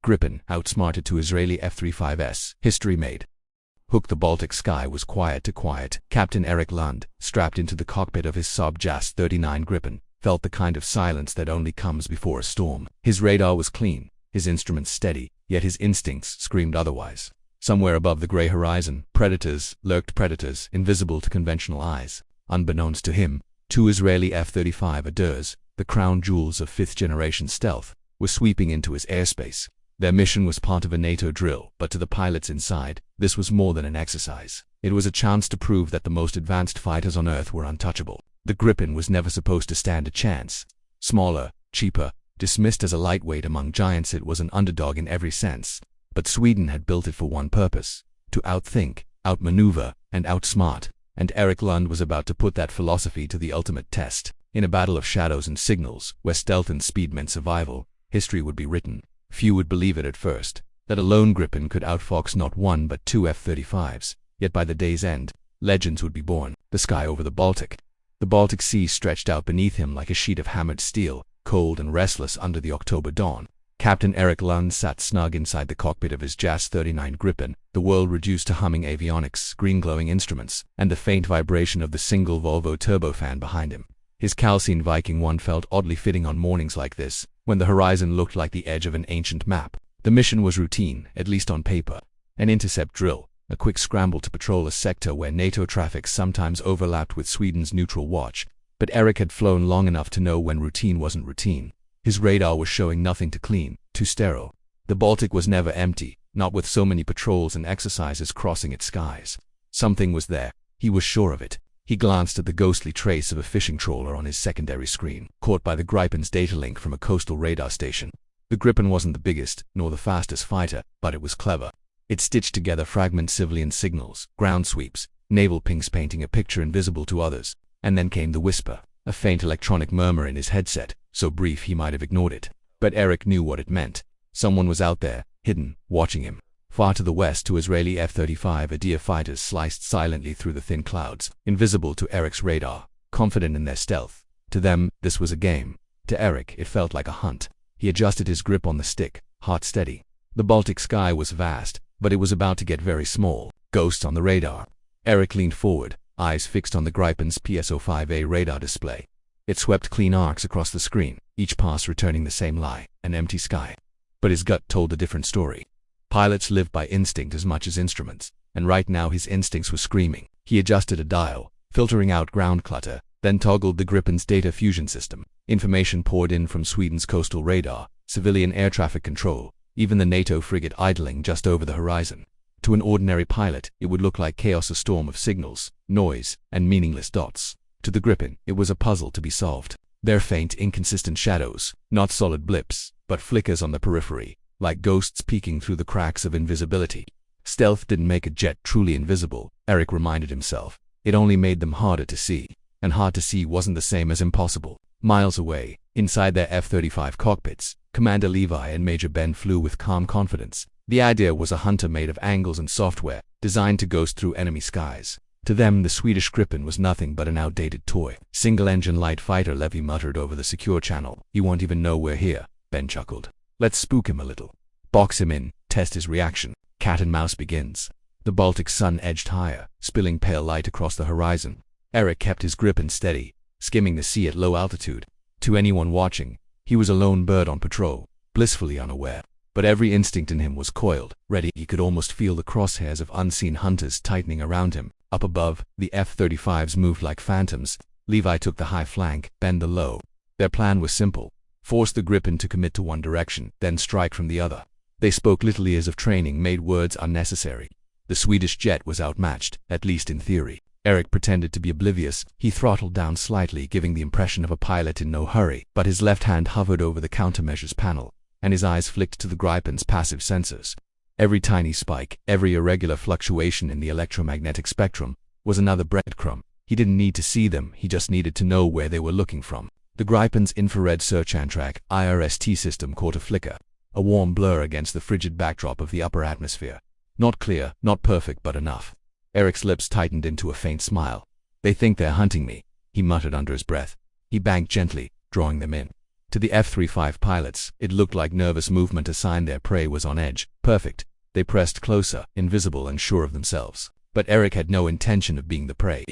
Gripen outsmarted to Israeli F-35s. History made. Hook. The Baltic sky was quiet to quiet. Captain Erik Lund, strapped into the cockpit of his Saab JAS 39 Gripen, felt the kind of silence that only comes before a storm. His radar was clean, his instruments steady, yet his instincts screamed otherwise. Somewhere above the gray horizon, lurked predators, invisible to conventional eyes. Unbeknownst to him, 2 Israeli F-35 Adirs, the crown jewels of 5th-generation stealth, were sweeping into his airspace. Their mission was part of a NATO drill, but to the pilots inside, this was more than an exercise. It was a chance to prove that the most advanced fighters on Earth were untouchable. The Gripen was never supposed to stand a chance. Smaller, cheaper, dismissed as a lightweight among giants, it was an underdog in every sense. But Sweden had built it for one purpose: to outthink, outmaneuver, and outsmart. And Erik Lund was about to put that philosophy to the ultimate test. In a battle of shadows and signals, where stealth and speed meant survival, history would be written. Few would believe it at first, that a lone Gripen could outfox not 1 but 2 F-35s. Yet by the day's end, legends would be born. The sky over the Baltic. The Baltic Sea stretched out beneath him like a sheet of hammered steel, cold and restless under the October dawn. Captain Erik Lund sat snug inside the cockpit of his JAS 39 Gripen, the world reduced to humming avionics, green-glowing instruments, and the faint vibration of the single Volvo turbofan behind him. His calcined Viking 1 felt oddly fitting on mornings like this, when the horizon looked like the edge of an ancient map. The mission was routine, at least on paper. An intercept drill, a quick scramble to patrol a sector where NATO traffic sometimes overlapped with Sweden's neutral watch. But Erik had flown long enough to know when routine wasn't routine. His radar was showing nothing to clean, too sterile. The Baltic was never empty, not with so many patrols and exercises crossing its skies. Something was there, he was sure of it. He glanced at the ghostly trace of a fishing trawler on his secondary screen, caught by the Gripen's data link from a coastal radar station. The Gripen wasn't the biggest, nor the fastest fighter, but it was clever. It stitched together fragment civilian signals, ground sweeps, naval pings painting a picture invisible to others. And then came the whisper, a faint electronic murmur in his headset, so brief he might have ignored it. But Erik knew what it meant. Someone was out there, hidden, watching him. Far to the west, 2 Israeli F-35 Adir fighters sliced silently through the thin clouds, invisible to Erik's radar, confident in their stealth. To them, this was a game. To Erik, it felt like a hunt. He adjusted his grip on the stick, heart steady. The Baltic sky was vast, but it was about to get very small. Ghosts on the radar. Erik leaned forward, eyes fixed on the Gripen's PSO-5A radar display. It swept clean arcs across the screen, each pass returning the same lie, an empty sky. But his gut told a different story. Pilots live by instinct as much as instruments, and right now his instincts were screaming. He adjusted a dial, filtering out ground clutter, then toggled the Gripen's data fusion system. Information poured in from Sweden's coastal radar, civilian air traffic control, even the NATO frigate idling just over the horizon. To an ordinary pilot, it would look like chaos, a storm of signals, noise, and meaningless dots. To the Gripen, it was a puzzle to be solved. Their faint, inconsistent shadows, not solid blips, but flickers on the periphery, like ghosts peeking through the cracks of invisibility. Stealth didn't make a jet truly invisible, Erik reminded himself. It only made them harder to see. And hard to see wasn't the same as impossible. Miles away, inside their F-35 cockpits, Commander Levi and Major Ben flew with calm confidence. The Adir was a hunter made of angles and software, designed to ghost through enemy skies. To them, the Swedish Gripen was nothing but an outdated toy. Single-engine light fighter, Levi muttered over the secure channel. He won't even know we're here, Ben chuckled. Let's spook him a little. Box him in, test his reaction. Cat and mouse begins. The Baltic sun edged higher, spilling pale light across the horizon. Erik kept his Gripen steady, skimming the sea at low altitude. To anyone watching, he was a lone bird on patrol, blissfully unaware. But every instinct in him was coiled, ready. He could almost feel the crosshairs of unseen hunters tightening around him. Up above, the F-35s moved like phantoms. Levi took the high flank, Ben the low. Their plan was simple. Force the Gripen to commit to one direction, then strike from the other. They spoke little. Years of training made words unnecessary. The Swedish jet was outmatched, at least in theory. Erik pretended to be oblivious. He throttled down slightly, giving the impression of a pilot in no hurry, but his left hand hovered over the countermeasures panel, and his eyes flicked to the Gripen's passive sensors. Every tiny spike, every irregular fluctuation in the electromagnetic spectrum, was another breadcrumb. He didn't need to see them, he just needed to know where they were looking from. The Gripen's infrared search and track IRST system caught a flicker, a warm blur against the frigid backdrop of the upper atmosphere. Not clear, not perfect, but enough. Erik's lips tightened into a faint smile. They think they're hunting me, he muttered under his breath. He banked gently, drawing them in. To the F-35 pilots, it looked like nervous movement, a sign their prey was on edge. Perfect. They pressed closer, invisible and sure of themselves. But Eric had no intention of being the prey.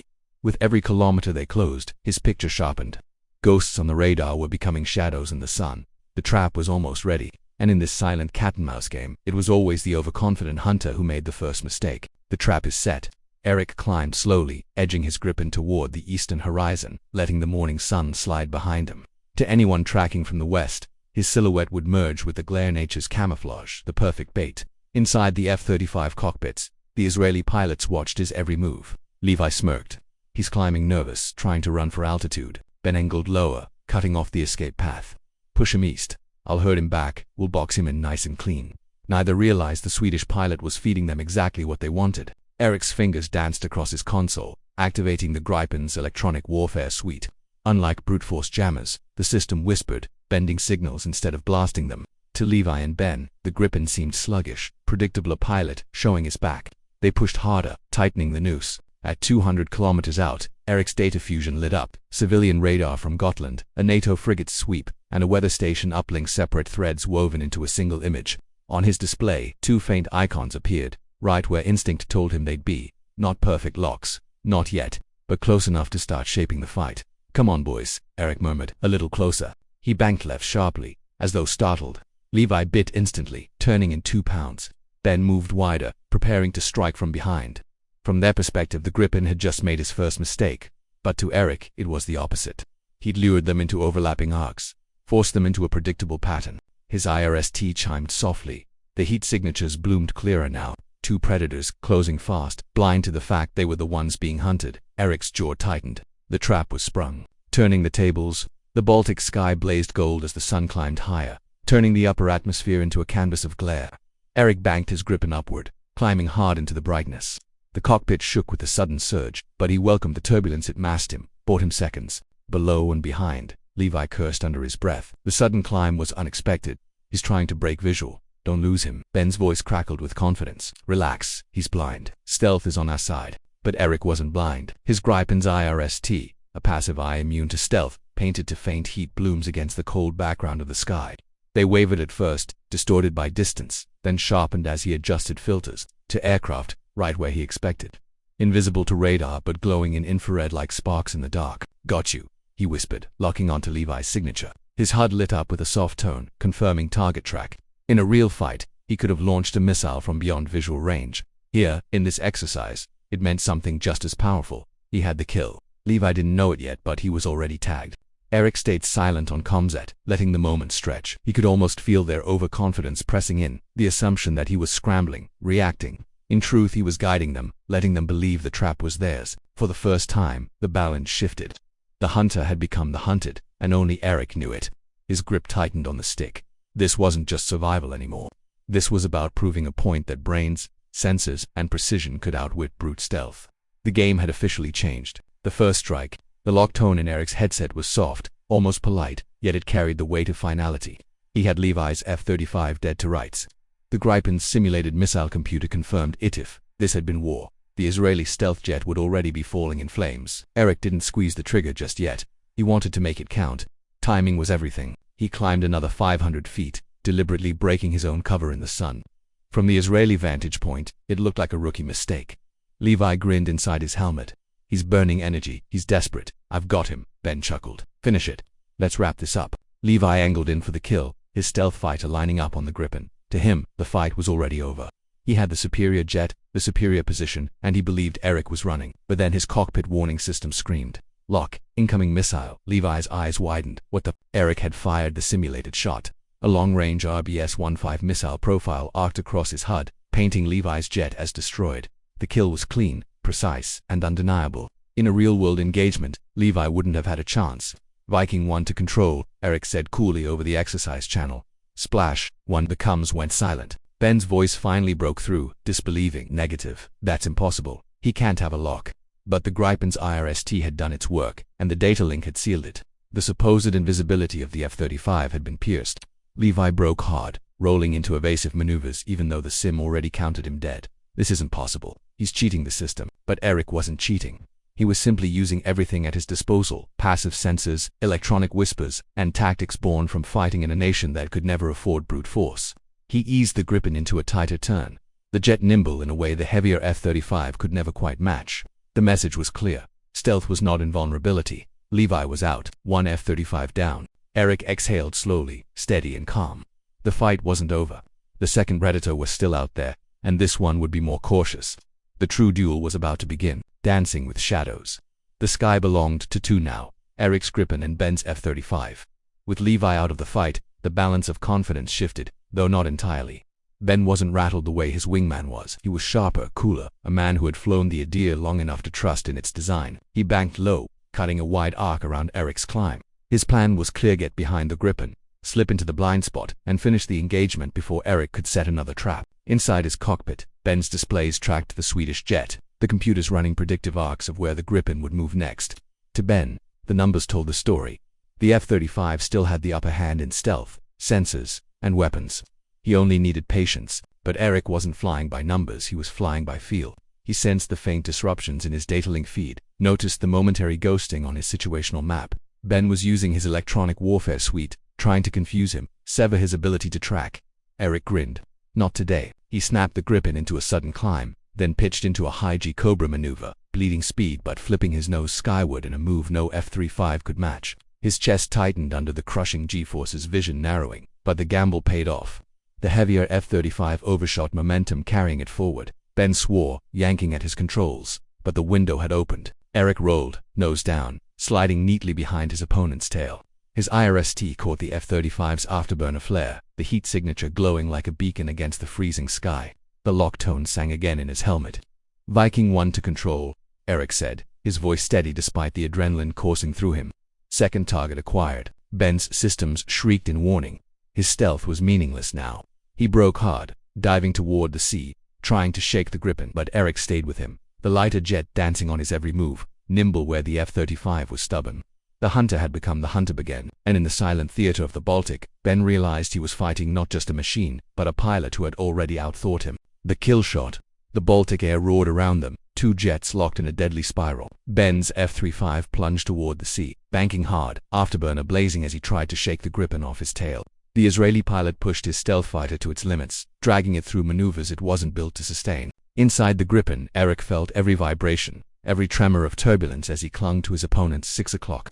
With every kilometer they closed, his picture sharpened. Ghosts on the radar were becoming shadows in the sun. The trap was almost ready. And in this silent cat-and-mouse game, it was always the overconfident hunter who made the first mistake. The trap is set. Eric climbed slowly, edging his Gripen toward the eastern horizon, letting the morning sun slide behind him. To anyone tracking from the west, his silhouette would merge with the glare, nature's camouflage, the perfect bait. Inside the F-35 cockpits, the Israeli pilots watched his every move. Levi smirked. He's climbing nervous, trying to run for altitude. Ben angled lower, cutting off the escape path. Push him east. I'll herd him back, we'll box him in nice and clean. Neither realized the Swedish pilot was feeding them exactly what they wanted. Eric's fingers danced across his console, activating the Gripen's electronic warfare suite. Unlike brute force jammers, the system whispered, bending signals instead of blasting them. To Levi and Ben, the Gripen seemed sluggish, predictable, a pilot showing his back. They pushed harder, tightening the noose. At 200 kilometers out, Eric's data fusion lit up. Civilian radar from Gotland, a NATO frigate sweep, and a weather station uplink, separate threads woven into a single image. On his display, two faint icons appeared, right where instinct told him they'd be. Not perfect locks, not yet, but close enough to start shaping the fight. Come on, boys, Eric murmured, a little closer. He banked left sharply, as though startled. Levi bit instantly, turning in 2 pounds. Ben moved wider, preparing to strike from behind. From their perspective, the Gripen had just made his first mistake, but to Eric, it was the opposite. He'd lured them into overlapping arcs, forced them into a predictable pattern. His IRST chimed softly. The heat signatures bloomed clearer now. Two predators, closing fast, blind to the fact they were the ones being hunted. Eric's jaw tightened. The trap was sprung. Turning the tables, the Baltic sky blazed gold as the sun climbed higher, turning the upper atmosphere into a canvas of glare. Eric banked his Gripen upward, climbing hard into the brightness. The cockpit shook with a sudden surge, but he welcomed the turbulence it masked him, bought him seconds. Below and behind, Levi cursed under his breath. The sudden climb was unexpected. He's trying to break visual. Don't lose him. Ben's voice crackled with confidence. Relax, he's blind. Stealth is on our side. But Eric wasn't blind. His Gripen's IRST, a passive eye immune to stealth, painted to faint heat blooms against the cold background of the sky. They wavered at first, distorted by distance, then sharpened as he adjusted filters. To aircraft, right where he expected. Invisible to radar but glowing in infrared like sparks in the dark. Got you, he whispered, locking onto Levi's signature. His HUD lit up with a soft tone, confirming target track. In a real fight, he could have launched a missile from beyond visual range. Here, in this exercise, it meant something just as powerful. He had the kill. Levi didn't know it yet, but he was already tagged. Eric stayed silent on comset, letting the moment stretch. He could almost feel their overconfidence pressing in, the assumption that he was scrambling, reacting. In truth, he was guiding them, letting them believe the trap was theirs. For the first time, the balance shifted. The hunter had become the hunted, and only Eric knew it. His grip tightened on the stick. This wasn't just survival anymore. This was about proving a point that brains, senses, and precision could outwit brute stealth. The game had officially changed. The first strike, the lock tone in Eric's headset was soft, almost polite, yet it carried the weight of finality. He had Levi's F-35 dead to rights. The Gripen's simulated missile computer confirmed if this had been war, the Israeli stealth jet would already be falling in flames. Eric didn't squeeze the trigger just yet. He wanted to make it count. Timing was everything. He climbed another 500 feet, deliberately breaking his own cover in the sun. From the Israeli vantage point, it looked like a rookie mistake. Levi grinned inside his helmet. He's burning energy. He's desperate. I've got him, Ben chuckled. Finish it. Let's wrap this up. Levi angled in for the kill, his stealth fighter lining up on the Gripen. To him, the fight was already over. He had the superior jet, the superior position, and he believed Eric was running. But then his cockpit warning system screamed. Lock, incoming missile. Levi's eyes widened. What the? Eric had fired the simulated shot. A long-range RBS-15 missile profile arced across his HUD, painting Levi's jet as destroyed. The kill was clean, precise, and undeniable. In a real-world engagement, Levi wouldn't have had a chance. Viking 1 to control, Eric said coolly over the exercise channel. Splash, 1. The comms went silent. Ben's voice finally broke through, disbelieving. Negative. That's impossible. He can't have a lock. But the Gripen's IRST had done its work, and the data link had sealed it. The supposed invisibility of the F-35 had been pierced. Levi broke hard, rolling into evasive maneuvers even though the sim already counted him dead. This isn't possible. He's cheating the system. But Eric wasn't cheating. He was simply using everything at his disposal: passive sensors, electronic whispers, and tactics born from fighting in a nation that could never afford brute force. He eased the Gripen into a tighter turn, the jet nimble in a way the heavier F-35 could never quite match. The message was clear. Stealth was not invulnerability. Levi was out, one F-35 down. Eric exhaled slowly, steady and calm. The fight wasn't over. The second Predator was still out there, and this one would be more cautious. The true duel was about to begin, dancing with shadows. The sky belonged to two now, Eric's Gripen and Ben's F-35. With Levi out of the fight, the balance of confidence shifted, though not entirely. Ben wasn't rattled the way his wingman was. He was sharper, cooler, a man who had flown the Adir long enough to trust in its design. He banked low, cutting a wide arc around Eric's climb. His plan was clear: get behind the Gripen, slip into the blind spot, and finish the engagement before Eric could set another trap. Inside his cockpit, Ben's displays tracked the Swedish jet, the computers running predictive arcs of where the Gripen would move next. To Ben, the numbers told the story. The F-35 still had the upper hand in stealth, sensors, and weapons. He only needed patience, but Eric wasn't flying by numbers, he was flying by feel. He sensed the faint disruptions in his datalink feed, noticed the momentary ghosting on his situational map. Ben was using his electronic warfare suite, trying to confuse him, sever his ability to track. Eric grinned. Not today. He snapped the Gripen into a sudden climb, then pitched into a high-G Cobra maneuver, bleeding speed but flipping his nose skyward in a move no F-35 could match. His chest tightened under the crushing G-forces, vision narrowing, but the gamble paid off. The heavier F-35 overshot momentum, carrying it forward. Ben swore, yanking at his controls, but the window had opened. Eric rolled, nose down, sliding neatly behind his opponent's tail. His IRST caught the F-35's afterburner flare, the heat signature glowing like a beacon against the freezing sky. The lock tone sang again in his helmet. Viking 1 to control, Eric said, his voice steady despite the adrenaline coursing through him. Second target acquired. Ben's systems shrieked in warning. His stealth was meaningless now. He broke hard, diving toward the sea, trying to shake the Gripen, but Eric stayed with him, the lighter jet dancing on his every move, nimble where the F-35 was stubborn. The hunter had become the hunter again, and in the silent theater of the Baltic, Ben realized he was fighting not just a machine, but a pilot who had already outthought him. The kill shot. The Baltic air roared around them, two jets locked in a deadly spiral. Ben's F-35 plunged toward the sea, banking hard, afterburner blazing as he tried to shake the Gripen off his tail. The Israeli pilot pushed his stealth fighter to its limits, dragging it through maneuvers it wasn't built to sustain. Inside the Gripen, Eric felt every vibration, every tremor of turbulence as he clung to his opponent's 6 o'clock.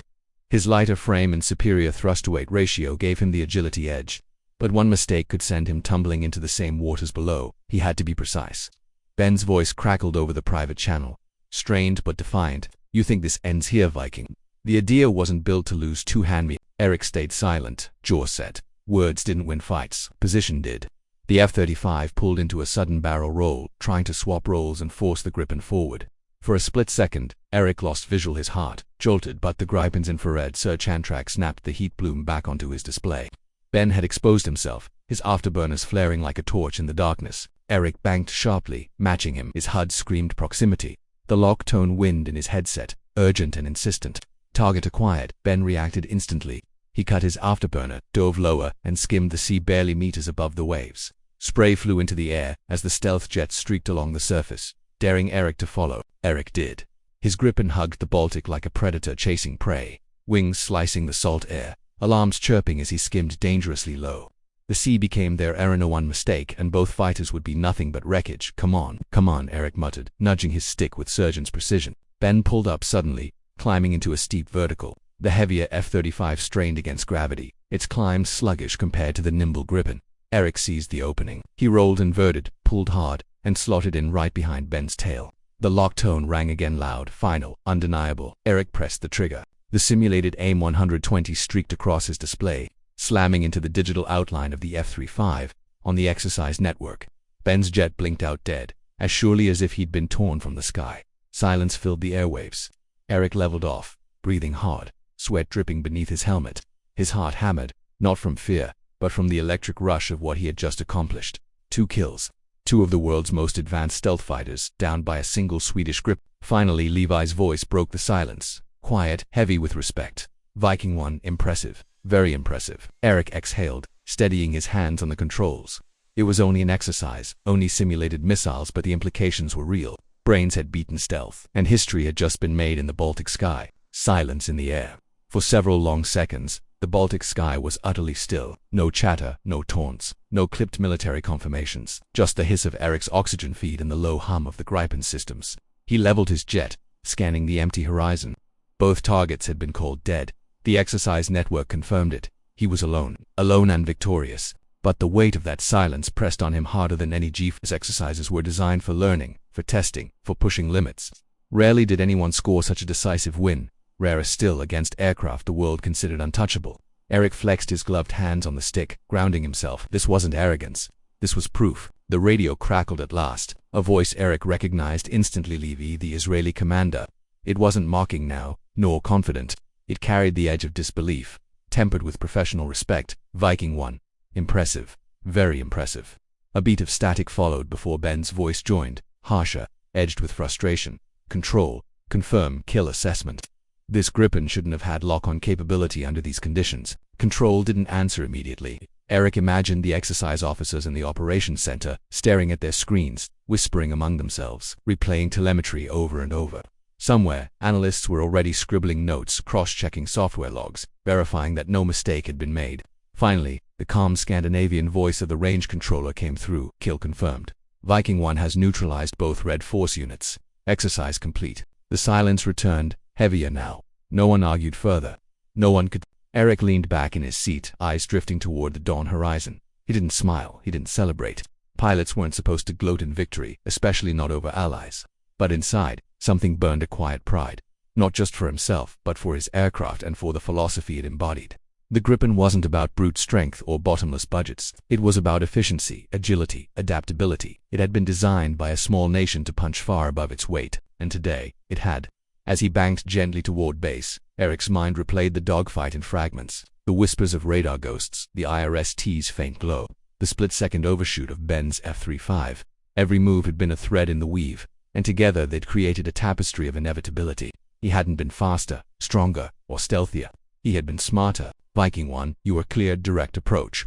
His lighter frame and superior thrust-to-weight ratio gave him the agility edge, but one mistake could send him tumbling into the same waters below. He had to be precise. Ben's voice crackled over the private channel, strained but defiant. "You think this ends here, Viking?" The Adir wasn't built to lose two-hand me. Eric stayed silent. Jaw set. Words didn't win fights. Position did. The F-35 pulled into a sudden barrel roll, trying to swap roles and force the Gripen forward. For a split second, Eric lost visual. His heart jolted, but the Gripen's infrared search hand track snapped the heat plume back onto his display. Ben had exposed himself, his afterburners flaring like a torch in the darkness. Eric banked sharply, matching him. His HUD screamed proximity. The lock tone wind in his headset, urgent and insistent. Target acquired. Ben reacted instantly. He cut his afterburner, dove lower, and skimmed the sea barely meters above the waves. Spray flew into the air as the stealth jet streaked along the surface, daring Eric to follow. Eric did. His Gripen hugged the Baltic like a predator chasing prey, wings slicing the salt air, alarms chirping as he skimmed dangerously low. The sea became their error. One mistake, and both fighters would be nothing but wreckage. "Come on," Eric muttered, nudging his stick with surgeon's precision. Ben pulled up suddenly, climbing into a steep vertical. The heavier F-35 strained against gravity, its climb sluggish compared to the nimble Gripen. Eric seized the opening. He rolled inverted, pulled hard, and slotted in right behind Ben's tail. The lock tone rang again, loud, final, undeniable. Eric pressed the trigger. The simulated AIM 120 streaked across his display, slamming into the digital outline of the F-35 on the exercise network. Ben's jet blinked out dead, as surely as if he'd been torn from the sky. Silence filled the airwaves. Eric leveled off, breathing hard, sweat dripping beneath his helmet. His heart hammered, not from fear, but from the electric rush of what he had just accomplished. 2 kills. 2 of the world's most advanced stealth fighters, down by a single Swedish Gripen. Finally, Levi's voice broke the silence, quiet, heavy with respect. "Viking 1, impressive. Very impressive." Eric exhaled, steadying his hands on the controls. It was only an exercise, only simulated missiles, but the implications were real. Brains had beaten stealth, and history had just been made in the Baltic sky. Silence in the air. For several long seconds, the Baltic sky was utterly still. No chatter, no taunts, no clipped military confirmations, just the hiss of Eric's oxygen feed and the low hum of the Gripen systems. He leveled his jet, scanning the empty horizon. Both targets had been called dead. The exercise network confirmed it. He was alone and victorious. But the weight of that silence pressed on him harder than any JAS exercises were designed for learning, for testing, for pushing limits. Rarely did anyone score such a decisive win, rarer still against aircraft the world considered untouchable. Eric flexed his gloved hands on the stick, grounding himself. This wasn't arrogance. This was proof. The radio crackled at last. A voice Eric recognized instantly. Levy, the Israeli commander. It wasn't mocking now, nor confident. It carried the edge of disbelief, tempered with professional respect. Viking 1. Impressive. Very impressive. A beat of static followed before Ben's voice joined, harsher, edged with frustration. Control. Confirm kill assessment. This Gripen shouldn't have had lock-on capability under these conditions. Control didn't answer immediately. Eric imagined the exercise officers in the operations center, staring at their screens, whispering among themselves, replaying telemetry over and over. Somewhere, analysts were already scribbling notes, cross-checking software logs, verifying that no mistake had been made. Finally, the calm Scandinavian voice of the range controller came through. Kill confirmed. Viking 1 has neutralized both Red Force units. Exercise complete. The silence returned, heavier now. No one argued further. No one could. Eric leaned back in his seat, eyes drifting toward the dawn horizon. He didn't smile. He didn't celebrate. Pilots weren't supposed to gloat in victory, especially not over allies. But inside, something burned a quiet pride. Not just for himself, but for his aircraft and for the philosophy it embodied. The Gripen wasn't about brute strength or bottomless budgets. It was about efficiency, agility, adaptability. It had been designed by a small nation to punch far above its weight, and today, it had. As he banked gently toward base, Eric's mind replayed the dogfight in fragments. The whispers of radar ghosts, the IRST's faint glow, the split-second overshoot of Ben's F-35. Every move had been a thread in the weave, and together they'd created a tapestry of inevitability. He hadn't been faster, stronger, or stealthier. He had been smarter. Viking 1, you were cleared direct approach.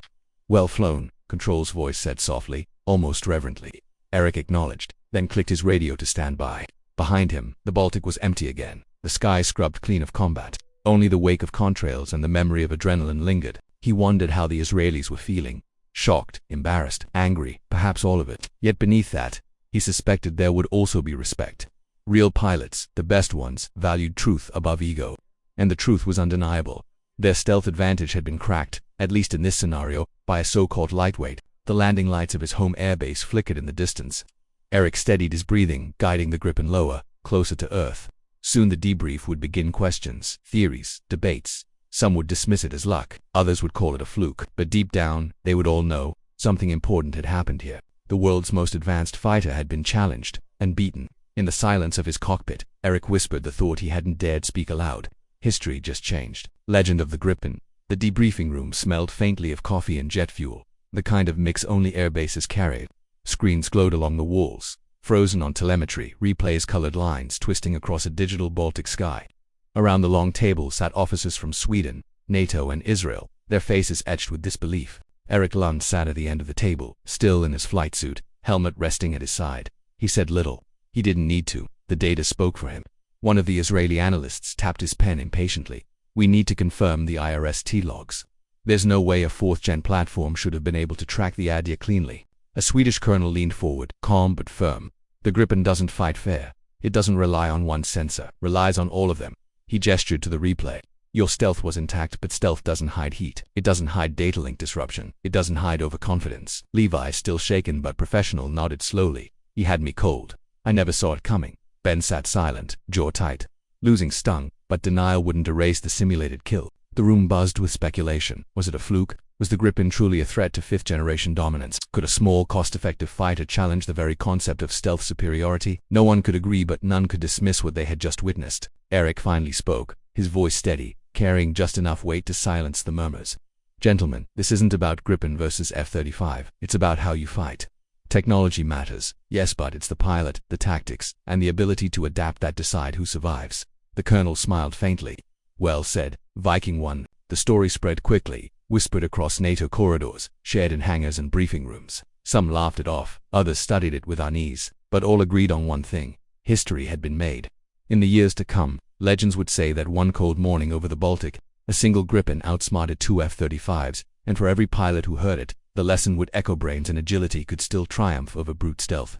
Well flown, Control's voice said softly, almost reverently. Eric acknowledged, then clicked his radio to stand by. Behind him, the Baltic was empty again, the sky scrubbed clean of combat. Only the wake of contrails and the memory of adrenaline lingered. He wondered how the Israelis were feeling. Shocked, embarrassed, angry, perhaps all of it. Yet beneath that, he suspected there would also be respect. Real pilots, the best ones, valued truth above ego. And the truth was undeniable. Their stealth advantage had been cracked, at least in this scenario, by a so-called lightweight. The landing lights of his home airbase flickered in the distance. Eric steadied his breathing, guiding the Gripen lower, closer to Earth. Soon the debrief would begin. Questions, theories, debates. Some would dismiss it as luck, others would call it a fluke. But deep down, they would all know, something important had happened here. The world's most advanced fighter had been challenged, and beaten. In the silence of his cockpit, Eric whispered the thought he hadn't dared speak aloud. History just changed. Legend of the Gripen. The debriefing room smelled faintly of coffee and jet fuel, the kind of mix only airbases carried. Screens glowed along the walls, frozen on telemetry, replays colored lines twisting across a digital Baltic sky. Around the long table sat officers from Sweden, NATO and Israel, their faces etched with disbelief. Eric Lund sat at the end of the table, still in his flight suit, helmet resting at his side. He said little. He didn't need to. The data spoke for him. One of the Israeli analysts tapped his pen impatiently. We need to confirm the IRST logs. There's no way a fourth-gen platform should have been able to track the Adir cleanly. A Swedish colonel leaned forward, calm but firm. The Gripen doesn't fight fair. It doesn't rely on one sensor, relies on all of them. He gestured to the replay. Your stealth was intact, but stealth doesn't hide heat. It doesn't hide data link disruption. It doesn't hide overconfidence. Levi, still shaken but professional, nodded slowly. He had me cold. I never saw it coming. Ben sat silent, jaw tight. Losing stung, but denial wouldn't erase the simulated kill. The room buzzed with speculation. Was it a fluke? Was the Gripen truly a threat to fifth-generation dominance? Could a small, cost-effective fighter challenge the very concept of stealth superiority? No one could agree, but none could dismiss what they had just witnessed. Eric finally spoke, his voice steady, carrying just enough weight to silence the murmurs. Gentlemen, this isn't about Gripen versus F-35. It's about how you fight. Technology matters, yes, but it's the pilot, the tactics, and the ability to adapt that decide who survives. The colonel smiled faintly. Well said, Viking 1. The story spread quickly, whispered across NATO corridors, shared in hangars and briefing rooms. Some laughed it off, others studied it with unease, but all agreed on one thing. history had been made. In the years to come, legends would say that one cold morning over the Baltic, a single Gripen outsmarted 2 F-35s, and for every pilot who heard it, the lesson would echo: brains and agility could still triumph over brute stealth.